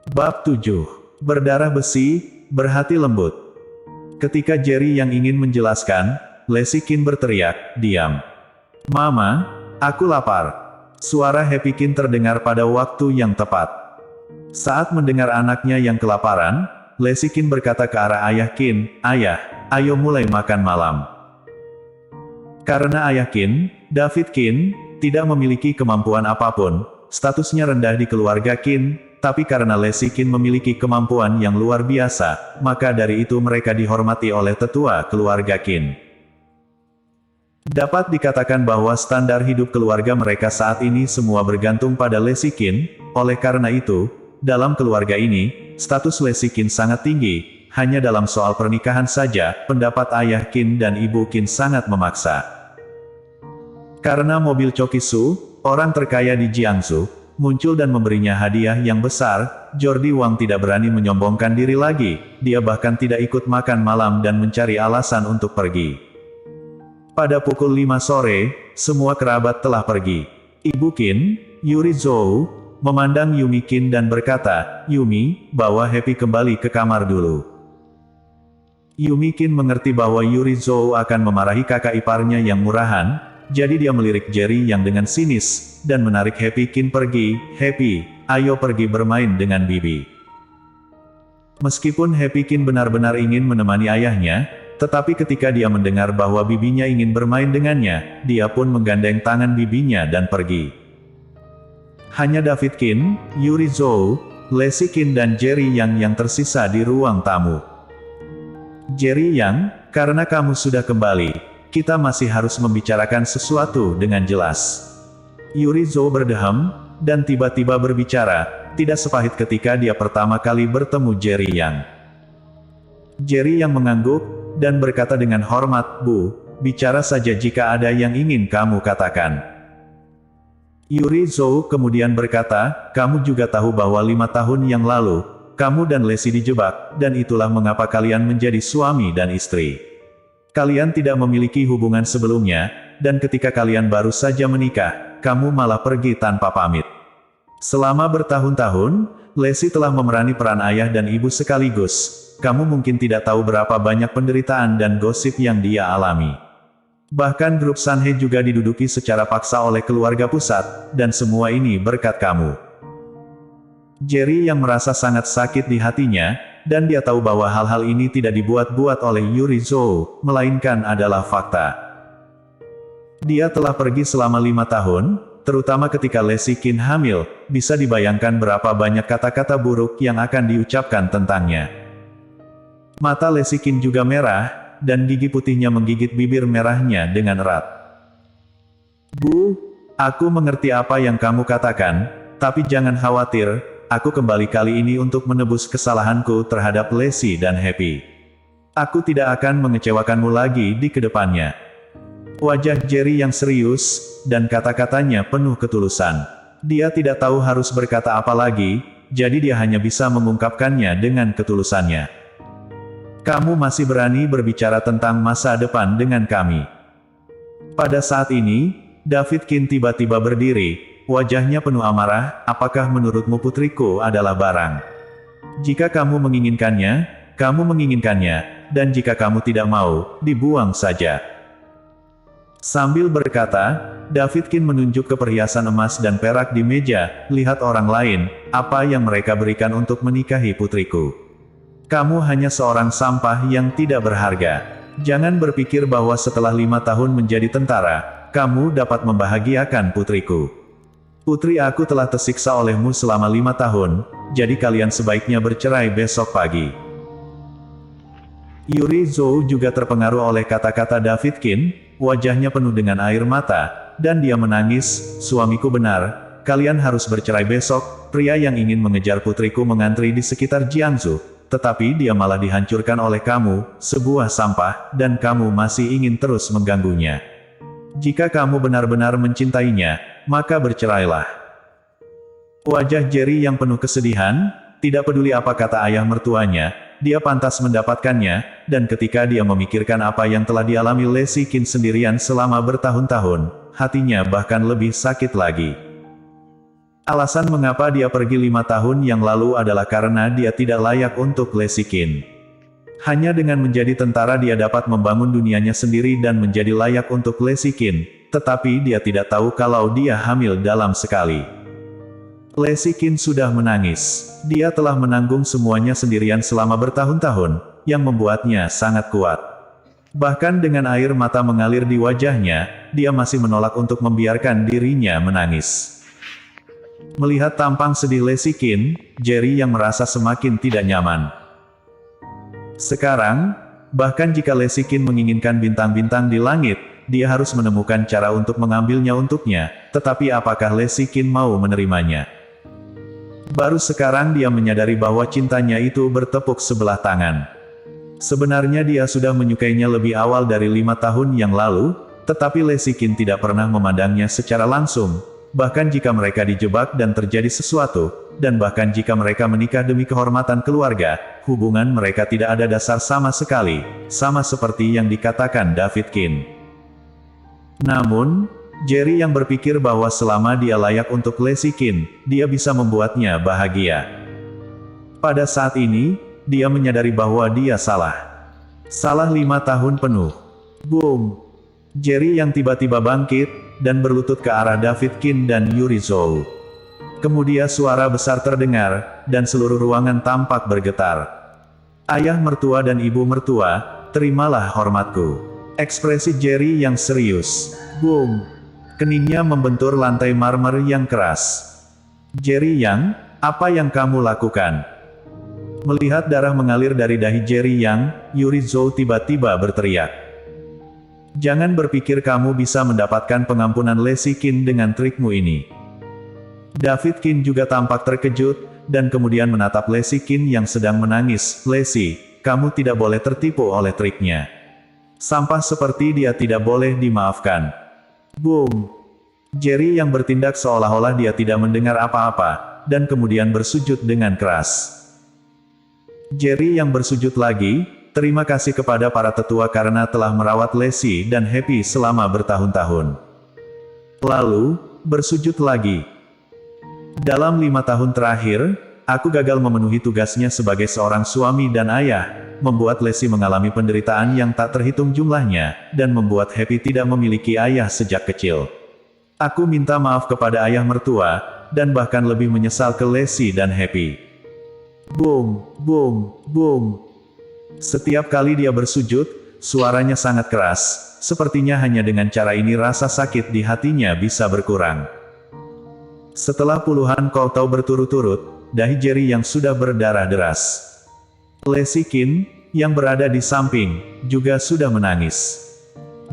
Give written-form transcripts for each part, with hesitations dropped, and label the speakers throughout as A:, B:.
A: Bab 7. Berdarah besi, berhati lembut. Ketika Jerry yang ingin menjelaskan, Leslie Kin berteriak, "Diam. Mama, aku lapar." Suara Happy Kin terdengar pada waktu yang tepat. Saat mendengar anaknya yang kelaparan, Leslie Kin berkata ke arah ayah Kin, "Ayah, ayo mulai makan malam." Karena ayah Kin, David Kin, tidak memiliki kemampuan apapun, statusnya rendah di keluarga Kin, tapi karena Leslie Kin memiliki kemampuan yang luar biasa, maka dari itu mereka dihormati oleh tetua keluarga Kin. Dapat dikatakan bahwa standar hidup keluarga mereka saat ini semua bergantung pada Leslie Kin, oleh karena itu, dalam keluarga ini, status Leslie Kin sangat tinggi, hanya dalam soal pernikahan saja, pendapat ayah Kin dan ibu Kin sangat memaksa. Karena mobil Chokisu, orang terkaya di Jiangsu, muncul dan memberinya hadiah yang besar, Jordi Wang tidak berani menyombongkan diri lagi, dia bahkan tidak ikut makan malam dan mencari alasan untuk pergi. Pada pukul 5 sore, semua kerabat telah pergi. Ibu Kin, Yuri Zhou, memandang Yumi Kin dan berkata, "Yumi, bawa Happy kembali ke kamar dulu." Yumi Kin mengerti bahwa Yuri Zhou akan memarahi kakak iparnya yang murahan, jadi dia melirik Jerry yang dengan sinis, dan menarik Happy Kin pergi. "Happy, ayo pergi bermain dengan Bibi." Meskipun Happy Kin benar-benar ingin menemani ayahnya, tetapi ketika dia mendengar bahwa bibinya ingin bermain dengannya, dia pun menggandeng tangan bibinya dan pergi. Hanya David Kin, Yuri Zhou, Leslie Kin dan Jerry yang tersisa di ruang tamu. "Jerry Yang, karena kamu sudah kembali, kita masih harus membicarakan sesuatu dengan jelas." Yuri Zhou berdeham, dan tiba-tiba berbicara, tidak sepahit ketika dia pertama kali bertemu Jerry Yang. Jerry Yang mengangguk, dan berkata dengan hormat, "Bu, bicara saja jika ada yang ingin kamu katakan." Yuri Zhou kemudian berkata, "Kamu juga tahu bahwa 5 tahun yang lalu, kamu dan Leslie dijebak, dan itulah mengapa kalian menjadi suami dan istri. Kalian tidak memiliki hubungan sebelumnya, dan ketika kalian baru saja menikah, kamu malah pergi tanpa pamit. Selama bertahun-tahun, Leslie telah memerani peran ayah dan ibu sekaligus. Kamu mungkin tidak tahu berapa banyak penderitaan dan gosip yang dia alami. Bahkan grup Sanhe juga diduduki secara paksa oleh keluarga pusat, dan semua ini berkat kamu." Jerry yang merasa sangat sakit di hatinya, dan dia tahu bahwa hal-hal ini tidak dibuat-buat oleh Yuri Zhou, melainkan adalah fakta. Dia telah pergi selama 5 tahun, terutama ketika Leslie Kin hamil, bisa dibayangkan berapa banyak kata-kata buruk yang akan diucapkan tentangnya. Mata Leslie Kin juga merah, dan gigi putihnya menggigit bibir merahnya dengan erat. "Bu, aku mengerti apa yang kamu katakan, tapi jangan khawatir, aku kembali kali ini untuk menebus kesalahanku terhadap Leslie dan Happy. Aku tidak akan mengecewakanmu lagi di kedepannya." Wajah Jerry yang serius, dan kata-katanya penuh ketulusan. Dia tidak tahu harus berkata apa lagi, jadi dia hanya bisa mengungkapkannya dengan ketulusannya. "Kamu masih berani berbicara tentang masa depan dengan kami." Pada saat ini, David Kin tiba-tiba berdiri, wajahnya penuh amarah. "Apakah menurutmu putriku adalah barang? Jika kamu menginginkannya, dan jika kamu tidak mau, dibuang saja." Sambil berkata, David Kin menunjuk ke perhiasan emas dan perak di meja. "Lihat orang lain, apa yang mereka berikan untuk menikahi putriku. Kamu hanya seorang sampah yang tidak berharga. Jangan berpikir bahwa setelah 5 tahun menjadi tentara, kamu dapat membahagiakan putriku. Putri aku telah tersiksa olehmu selama 5 tahun, jadi kalian sebaiknya bercerai besok pagi." Yuri Zhou juga terpengaruh oleh kata-kata David Kin, wajahnya penuh dengan air mata, dan dia menangis, "Suamiku benar, kalian harus bercerai besok." Pria yang ingin mengejar putriku mengantri di sekitar Jiangsu, tetapi dia malah dihancurkan oleh kamu, sebuah sampah, dan kamu masih ingin terus mengganggunya. Jika kamu benar-benar mencintainya, maka bercerailah. Wajah Jerry yang penuh kesedihan, tidak peduli apa kata ayah mertuanya, dia pantas mendapatkannya, dan ketika dia memikirkan apa yang telah dialami Leslie Kin sendirian selama bertahun-tahun, hatinya bahkan lebih sakit lagi. Alasan mengapa dia pergi 5 tahun yang lalu adalah karena dia tidak layak untuk Lesikin. Hanya dengan menjadi tentara dia dapat membangun dunianya sendiri dan menjadi layak untuk Lesikin, tetapi dia tidak tahu kalau dia hamil dalam sekali. Lesikin sudah menangis. Dia telah menanggung semuanya sendirian selama bertahun-tahun, yang membuatnya sangat kuat. Bahkan dengan air mata mengalir di wajahnya, dia masih menolak untuk membiarkan dirinya menangis. Melihat tampang sedih Lesikin, Jerry yang merasa semakin tidak nyaman. Sekarang, bahkan jika Lesikin menginginkan bintang-bintang di langit, dia harus menemukan cara untuk mengambilnya untuknya, tetapi apakah Lesikin mau menerimanya? Baru sekarang dia menyadari bahwa cintanya itu bertepuk sebelah tangan. Sebenarnya dia sudah menyukainya lebih awal dari 5 tahun yang lalu, tetapi Lesikin tidak pernah memandangnya secara langsung. Bahkan jika mereka dijebak dan terjadi sesuatu, dan bahkan jika mereka menikah demi kehormatan keluarga, hubungan mereka tidak ada dasar sama sekali, sama seperti yang dikatakan David Keane. Namun, Jerry yang berpikir bahwa selama dia layak untuk Lesikin, dia bisa membuatnya bahagia. Pada saat ini, dia menyadari bahwa dia salah. Salah 5 tahun penuh. Boom! Jerry yang tiba-tiba bangkit, dan berlutut ke arah David Keane dan Yuri Zhou. Kemudian suara besar terdengar, dan seluruh ruangan tampak bergetar. Ayah mertua dan ibu mertua, terimalah hormatku. Ekspresi Jerry yang serius. Boom! Keningnya membentur lantai marmer yang keras. Jerry Yang, apa yang kamu lakukan? Melihat darah mengalir dari dahi Jerry Yang, Yuri Zhou tiba-tiba berteriak. Jangan berpikir kamu bisa mendapatkan pengampunan Lesikin dengan trikmu ini. David Keane juga tampak terkejut, dan kemudian menatap Lesikin yang sedang menangis. Lesi, kamu tidak boleh tertipu oleh triknya. Sampah seperti dia tidak boleh dimaafkan. Boom! Jerry yang bertindak seolah-olah dia tidak mendengar apa-apa, dan kemudian bersujud dengan keras. Jerry yang bersujud lagi, terima kasih kepada para tetua karena telah merawat Lesi dan Happy selama bertahun-tahun. Lalu, bersujud lagi. Dalam 5 tahun terakhir, aku gagal memenuhi tugasnya sebagai seorang suami dan ayah, membuat Lesi mengalami penderitaan yang tak terhitung jumlahnya, dan membuat Happy tidak memiliki ayah sejak kecil. Aku minta maaf kepada ayah mertua, dan bahkan lebih menyesal ke Lesi dan Happy. Boom, boom, boom. Setiap kali dia bersujud, suaranya sangat keras, sepertinya hanya dengan cara ini rasa sakit di hatinya bisa berkurang. Setelah puluhan kota berturut-turut, dahi Jerry yang sudah berdarah deras. Lesikin, yang berada di samping, juga sudah menangis.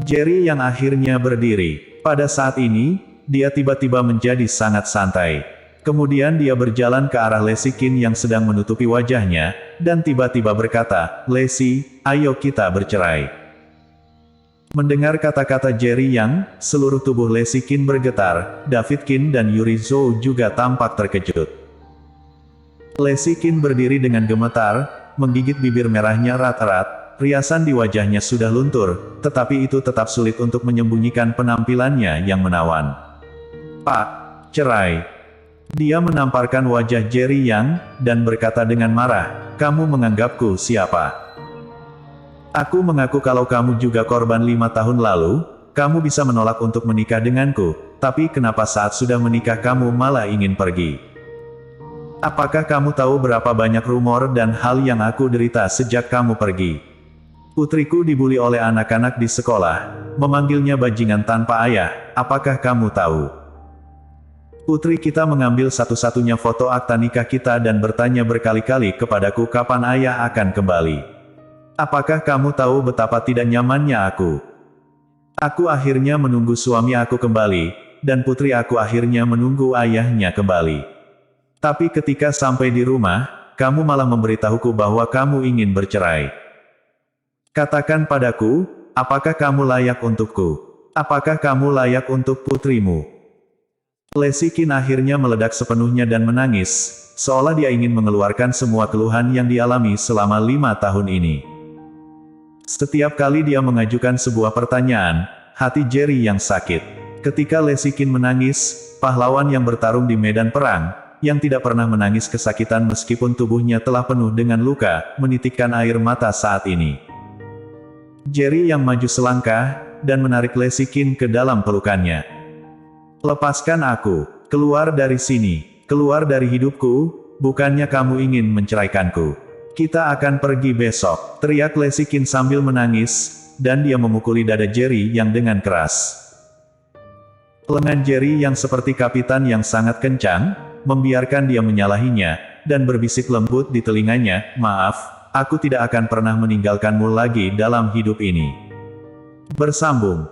A: Jerry yang akhirnya berdiri. Pada saat ini, dia tiba-tiba menjadi sangat santai. Kemudian dia berjalan ke arah Lesikin yang sedang menutupi wajahnya, dan tiba-tiba berkata, Lesi, ayo kita bercerai. Mendengar kata-kata Jerry Yang, seluruh tubuh Lesikin bergetar, David Keane dan Yuri Zhou juga tampak terkejut. Lesikin berdiri dengan gemetar, menggigit bibir merahnya erat-erat, riasan di wajahnya sudah luntur, tetapi itu tetap sulit untuk menyembunyikan penampilannya yang menawan. Pak, cerai. Dia menamparkan wajah Jerry Yang, dan berkata dengan marah, kamu menganggapku siapa? Aku mengaku kalau kamu juga korban 5 tahun lalu, kamu bisa menolak untuk menikah denganku, tapi kenapa saat sudah menikah kamu malah ingin pergi? Apakah kamu tahu berapa banyak rumor dan hal yang aku derita sejak kamu pergi? Putriku dibuli oleh anak-anak di sekolah, memanggilnya bajingan tanpa ayah, apakah kamu tahu? Putri kita mengambil satu-satunya foto akta nikah kita dan bertanya berkali-kali kepadaku kapan ayah akan kembali. Apakah kamu tahu betapa tidak nyamannya aku? Aku akhirnya menunggu suami aku kembali, dan putri aku akhirnya menunggu ayahnya kembali. Tapi ketika sampai di rumah, kamu malah memberitahuku bahwa kamu ingin bercerai. Katakan padaku, apakah kamu layak untukku? Apakah kamu layak untuk putrimu? Lesikin akhirnya meledak sepenuhnya dan menangis, seolah dia ingin mengeluarkan semua keluhan yang dialami selama 5 tahun ini. Setiap kali dia mengajukan sebuah pertanyaan, hati Jerry yang sakit. Ketika Lesikin menangis, pahlawan yang bertarung di medan perang, yang tidak pernah menangis kesakitan meskipun tubuhnya telah penuh dengan luka, menitikkan air mata saat ini. Jerry yang maju selangkah, dan menarik Lesikin ke dalam pelukannya. "Lepaskan aku, keluar dari sini, keluar dari hidupku, bukannya kamu ingin menceraikanku. Kita akan pergi besok," teriak Lesikin sambil menangis, dan dia memukuli dada Jerry yang dengan keras. Lengan Jerry yang seperti kapitan yang sangat kencang, membiarkan dia menyalahinya, dan berbisik lembut di telinganya, "Maaf, aku tidak akan pernah meninggalkanmu lagi dalam hidup ini." Bersambung.